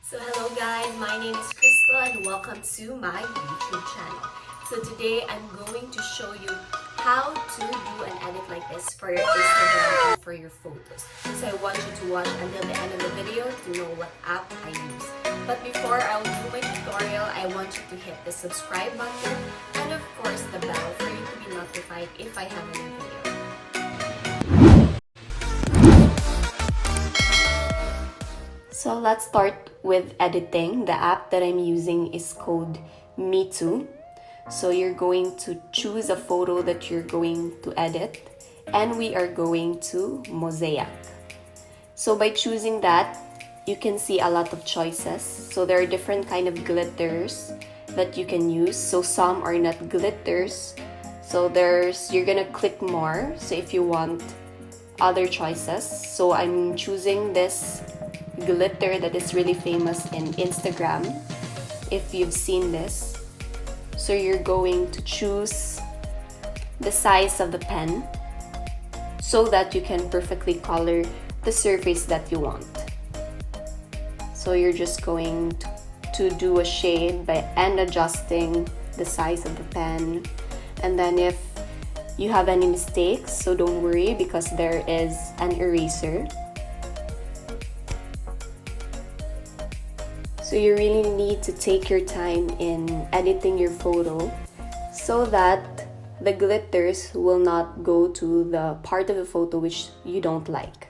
So hello guys, my name is Crystal and welcome to my YouTube channel. So today I'm going to show you how to do an edit like this for your Instagram and for your photos. So I want you to watch until the end of the video to know what app I use. But before I will do my tutorial, I want you to hit the subscribe button and of course the bell for you to be notified if I have a new video. So let's start with editing. The app that I'm using is called Me Too. So you're going to choose a photo that you're going to edit and we are going to mosaic. So by choosing that, you can see a lot of choices. So there are different kind of glitters that you can use. So some are not glitters. So you're gonna click more. So if you want other choices. So I'm choosing this glitter that is really famous in Instagram, if you've seen this. So you're going to choose the size of the pen so that you can perfectly color the surface that you want. So you're just going to do a shade and adjusting the size of the pen. And then if you have any mistakes, so don't worry because there is an eraser. So you really need to take your time in editing your photo so that the glitters will not go to the part of the photo which you don't like.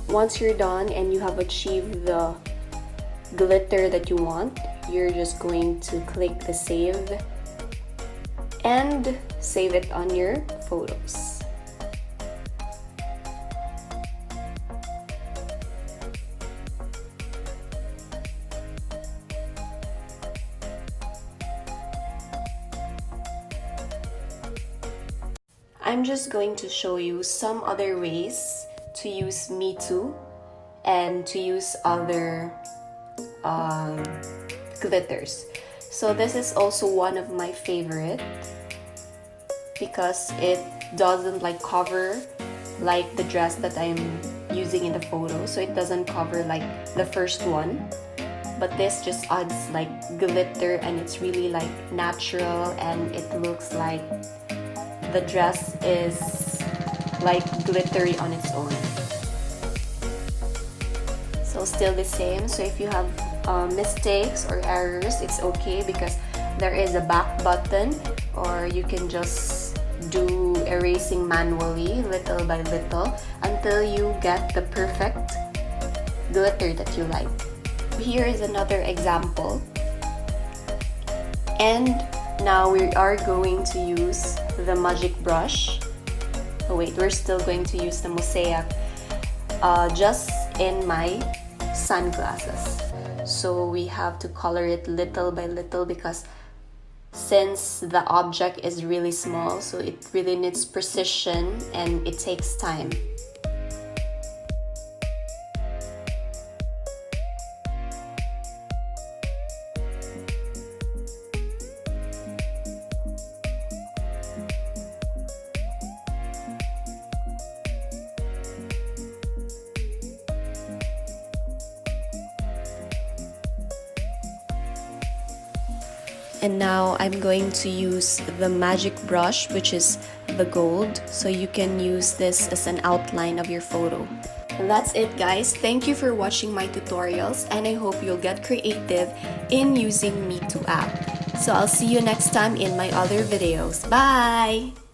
Once you're done and you have achieved the glitter that you want, you're just going to click the save and save it on your photos. I'm just going to show you some other ways to use Me Too and to use other glitters. So this is also one of my favorite because it doesn't cover like the dress that I'm using in the photo. So it doesn't cover like the first one, but this just adds glitter and it's really natural and it looks like the dress is glittery on its own. So still the same. So if you have mistakes or errors, it's okay because there is a back button, or you can just do erasing manually little by little until you get the perfect glitter that you like. Here is another example. And now we are going to use the magic brush. Oh wait, we're still going to use the mosaic just in my sunglasses. So we have to color it little by little because since the object is really small, so it really needs precision and it takes time. And now I'm going to use the magic brush, which is the gold, so you can use this as an outline of your photo. And that's it guys, thank you for watching my tutorials and I hope you'll get creative in using Me Too app. So I'll see you next time in my other videos. Bye!